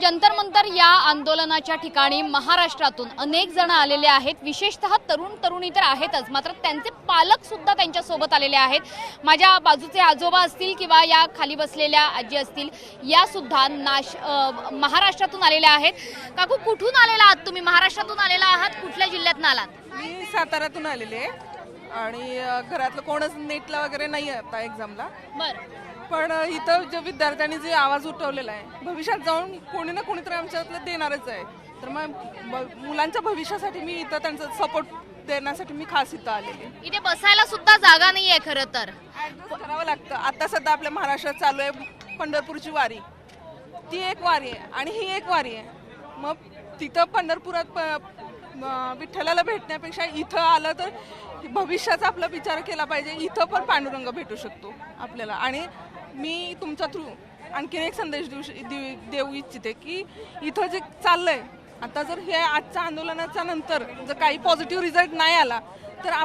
जंतर मंतर या आंदोलनाच्या ठिकाणी महाराष्ट्रातून अनेक जण आलेले आहेत, विशेषतः तरुण तरुणी तर आहेतच, मात्र त्यांचे पालक सुद्धा त्यांच्या सोबत आलेले आहेत। माझ्या बाजूचे आजोबा असतील किंवा या खाली बसलेल्या आजी असतील, या सुद्धा महाराष्ट्रातून आलेल्या आहेत। काकू, कुठून आलेला आहात तुम्ही? महाराष्ट्रातून आलेला आहात, कुठल्या जिल्ह्यातून आलात? मी साताऱ्यातून आलेले आहे आणि घरातलं कोणच नेटला वगैरे नाही आता एक्झामला। बरं, पण इथं जे विद्यार्थ्यांनी जे आवाज उठवलेला आहे, भविष्यात जाऊन कोणी ना कोणीतरी आमच्यातलं देणारच आहे, तर मग मुलांच्या भविष्यासाठी मी इथं त्यांचा सपोर्ट देण्यासाठी मी खास इथं आलेले। इथे बसायला सुद्धा जागा नाहीये खरं तर, करावं लागतं। आता सध्या आपल्या महाराष्ट्रात चालू आहे पंढरपूरची वारी, ती एक वारी आहे आणि ही एक वारी आहे। मग तिथं पंढरपुरात विठ्ठलाला भेटण्यापेक्षा इथं आलं तर भविष्याचा आपला विचार केला पाहिजे। इथं पण पांडुरंग भेटू शकतो आपल्याला। आणि मी तुमच्या थ्रू आणखीन एक संदेश देऊ इच्छिते की इथं जे चाललंय आता, जर हे आजच्या आंदोलनाच्या नंतर जर काही पॉझिटिव्ह रिझल्ट नाही आला तर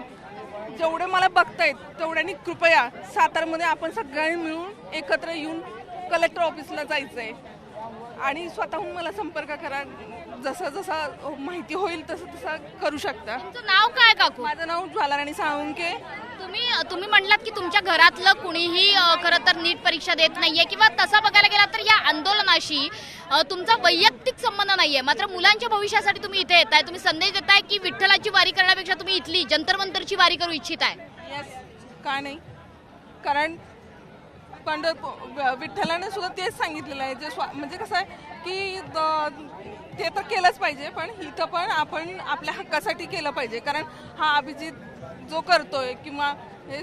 जेवढे मला बघतायत तेवढ्यांनी कृपया सातारमध्ये आपण सगळ्यांनी मिळून एकत्र येऊन कलेक्टर ऑफिसला जायचंय आणि स्वतःहून मला संपर्क करा। जसं जसं माहिती होईल तसं तसं करू शकता। तुमचं नाव काय काकू? माझं नाव ज्वालाराणी साळुंके। तुम्ही म्हटलात की तुमच्या घरातलं कुणीही खरं तर नीट परीक्षा देत नाहीये किंवा तसं बघायला गेला तर या आंदोलनाशी तुमचा वैयक्तिक संबंध नाहीये, मात्र मुलांच्या भविष्यासाठी तुम्ही इथे येताय। तुम्ही संदेश देताय की विठ्ठलाची वारी करण्यापेक्षा तुम्ही इथली जंतर मंतरची वारी करू इच्छिताय। यस, का नाही? कारण विठ्ठलाने सुद्धा तेच सांगितलेलं आहे, जे म्हणजे कसं आहे की ते तर केलंच पाहिजे, पण इथं पण आपण आपल्या हक्कासाठी केलं पाहिजे। कारण हा अभिजित जो करतोय किंवा हे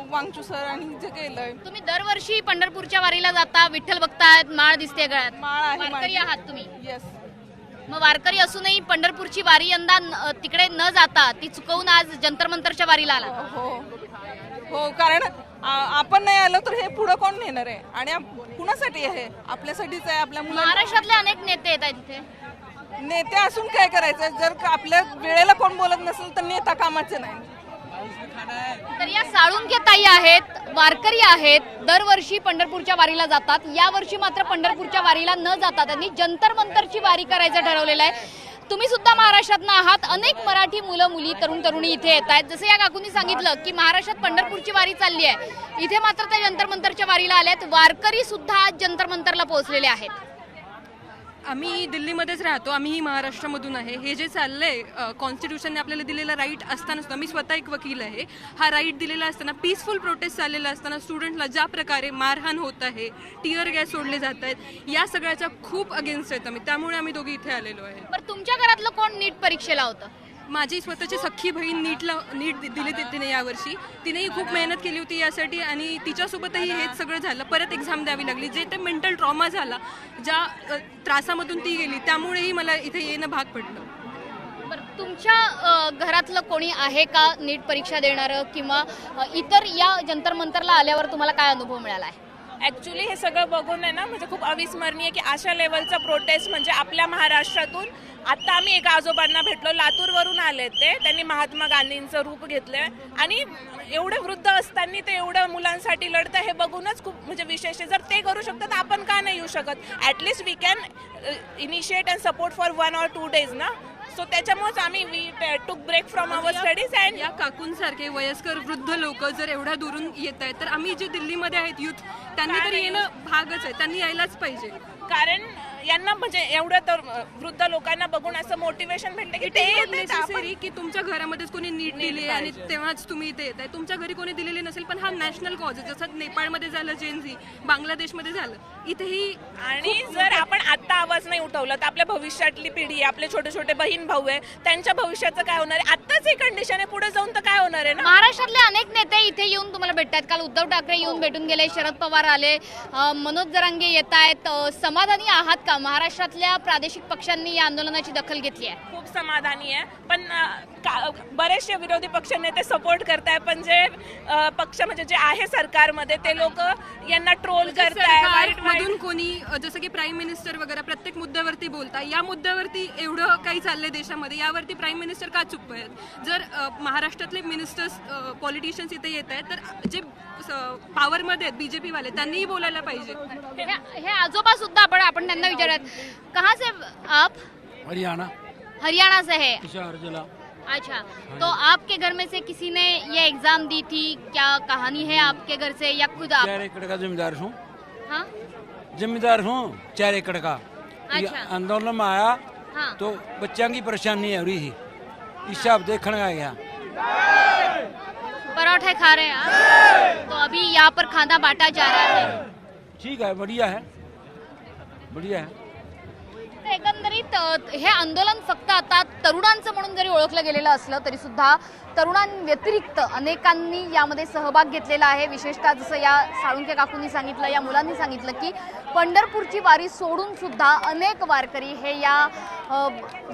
वांगचू सर आणि जे केलंय। तुम्ही दरवर्षी पंढरपूरच्या वारीला जाता, विठ्ठल बघतायत, माळ दिसते गळ्यात, माळ आहे, वारकरी आहात तुम्ही? यस। मग वारकरी असूनही पंढरपूरची वारी यंदा तिकडे न जाता ती चुकवून आज जंतर मंतरच्या वारीला आला? हो हो, कारण आपण नाही आलो तर हे पुढे कोण नेणार आहे? आणि कुणासाठी आहे? आपल्यासाठीच आहे, आपल्या मुलांना। महाराष्ट्रातले अनेक नेते येत आहेत तिथे। नेते असून काय करायचं? जर आपल्या वेळेला कोण बोलत नसेल तर नेता कामाचे नाही। तर या साळुंके ताई आहेत, वारकरी आहेत, दरवर्षी पंढरपूरच्या वारीला जातात। या वर्षी मात्र पंढरपूरच्या वारीला न जाता त्यांनी जंतर मंतरची वारी करायचं ठरवलेलं आहे। तुम्ही सुद्धा महाराष्ट्रातनं आहात, अनेक मराठी मुलं मुली तरुण तरुणी इथे येत आहेत। जसं या काकूंनी सांगितलं की महाराष्ट्रात पंढरपूरची वारी चालली आहे, इथे मात्र ते जंतर मंतरच्या वारीला आल्यात। वारकरी सुद्धा जंतर मंतरला पोहोचलेले आहेत। आम्ही दिल्लीमध्येच राहतो, आम्हीही महाराष्ट्रामधून आहे। हे जे चाललंय कॉन्स्टिट्यूशनने आपल्याला दिलेला राईट असताना सुद्धा, मी स्वतः एक वकील आहे, हा राईट दिलेला असताना, पीसफुल प्रोटेस्ट चाललेला असताना स्टुडंटला ज्या प्रकारे मारहाण होत आहे, टीयर गॅस सोडले जात आहेत, या सगळ्याच्या खूप अगेन्स्ट आहेत आम्ही, त्यामुळे आम्ही दोघी इथे आलेलो आहे। पण तुमच्या घरातलं कोण नीट परीक्षेला होतं? माझी स्वतःची सख्खी बहीण नीट दिली तिने यावर्षी। तिनेही खूप मेहनत केली होती यासाठी आणि तिच्यासोबतही हेच सगळं झालं। परत एक्झाम द्यावी लागली, जे ते मेंटल ट्रॉमा झाला, ज्या त्रासामधून ती गेली, त्यामुळेही मला इथे येणं भाग पडलं। बरं, तुमच्या घरातलं कोणी आहे का नीट परीक्षा देणारं, किंवा इतर या जंतर मंतरला आल्यावर तुम्हाला काय अनुभव मिळाला आहे? ॲक्च्युली हे सगळं बघून आहे ना, म्हणजे खूप अविस्मरणीय की अशा लेवलचा प्रोटेस्ट म्हणजे आपल्या महाराष्ट्रातून। आत्ता आम्ही एका आजोबांना भेटलो, लातूरवरून आले ते, त्यांनी महात्मा गांधींचं रूप घेतलंय आणि एवढे वृद्ध असताना ते एवढ्या मुलांसाठी लढतं, हे बघूनच खूप म्हणजे विशेष आहे। जर ते करू शकतात तर आपण का नाही येऊ शकत? Atleast we can initiate and support for 1 or 2 days ना। सो त्याच्यामुळेच आम्ही we took break from our studies and या काकूंसारखे वयस्कर वृद्ध लोक जर एवढ्या दुरून येत आहेत, तर आम्ही जे दिल्लीमध्ये आहेत युथ, त्यांनी तर येणं भागच आहे, त्यांनी यायलाच पाहिजे। कारण यांना म्हणजे एवढं तर वृद्ध लोकांना बघून असं मोटिवेशन भेटलं की ते नेसेसरी की तुमच्या घरामध्येच कोणी नीट दिली आणि तेव्हाच तुम्ही इथे येत आहे। तुमच्या घरी कोणी दिलेले नसेल, पण हा नॅशनल कॉज आहे, जसं नेपाळमध्ये झालं, जेनझी बांगलादेशमध्ये झालं, इथेही। आणि जर आपण आत्ता आवाज नाही उठवला तर आपल्या भविष्यातली पिढी, आपले छोटे छोटे बहीण भाऊ आहे, त्यांच्या भविष्याचं काय होणार आहे? आत्ताच ही कंडिशन आहे, पुढे जाऊन तर काय होणार आहे ना? महाराष्ट्रातले अनेक नेते इथे येऊन तुम्हाला भेटतात। काल उद्धव ठाकरे येऊन भेटून गेले, शरद पवार आले, मनोज जरांगे येत आहेत। समाधानी आहात का? महाराष्ट्रातल्या प्रादेशिक पक्षांनी या आंदोलनाची दखल घेतली आहे? खूप समाधानी आहे, पण बरेचसे विरोधी पक्ष नेते सपोर्ट करताय, पण जे पक्ष म्हणजे जे आहे सरकारमध्ये ते लोक यांना ट्रोल करताय। मधून कोणी जसं की प्राईम मिनिस्टर वगैरे प्रत्येक मुद्द्यावरती बोलताय, या मुद्द्यावरती एवढं काही चाललंय देशामध्ये यावरती प्राईम मिनिस्टर का चुप आहेत? जर महाराष्ट्रातले मिनिस्टर्स पॉलिटिशियन्स इथे येत आहेत तर जे पॉवरमध्ये आहेत बीजेपी वाले त्यांनीही बोलायला पाहिजे. हे आजोबा सुद्धा आपण त्यांना विचारत, कहाँ से आप? हरियाणा, हरियाणा से है. हिसार जिला. अच्छा, तो आपके घर में से किसी ने ये एग्जाम दी थी? क्या कहानी है आपके घर से या खुद आप? 4 एकड़ का जिम्मेदार हूँ. हाँ जिम्मेदार हूँ 4 एकड़ का. ये अच्छा. आंदोलन में आया हाँ. तो बच्चों की परेशानी हो रही थी, हिसाब देखने आ गया. पराठे खा रहे हैं आप? तो अभी यहाँ पर खाना बांटा जा रहा है. ठीक है, बढ़िया है, बढ़िया है. तर एकंदरीत हे आंदोलन फक्त आता तरुणांचं म्हणून जरी ओळखलं गेलेलं असलं तरी सुद्धा तरुणांव्यतिरिक्त अनेकांनी यामध्ये सहभाग घेतलेला आहे. विशेषतः जसं या साळुंखे काकूंनी सांगितलं, या मुलांनी सांगितलं की पंढरपूरची वारी सोडून सुद्धा अनेक वारकरी हे या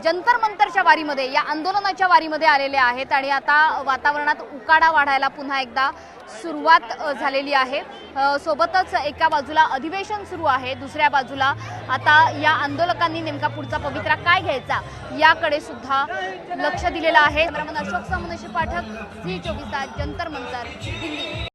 जंतर मंतरच्या वारीमध्ये, या आंदोलनाच्या वारीमध्ये आलेले आहेत आणि आता वातावरणात उकाडा वाढायला पुन्हा एकदा सुरुवात झालेली आहे. सोबतच एका बाजूला अधिवेशन सुरू आहे, दुसऱ्या बाजूला आता या आंदोलकांनी नेमका पुढचा पवित्रा काय घ्यायचा याकडे सुद्धा लक्ष दिलेलं आहे. अशोक समनेशी पाठक, झी 24 तास, जंतर मंतर, दिल्ली.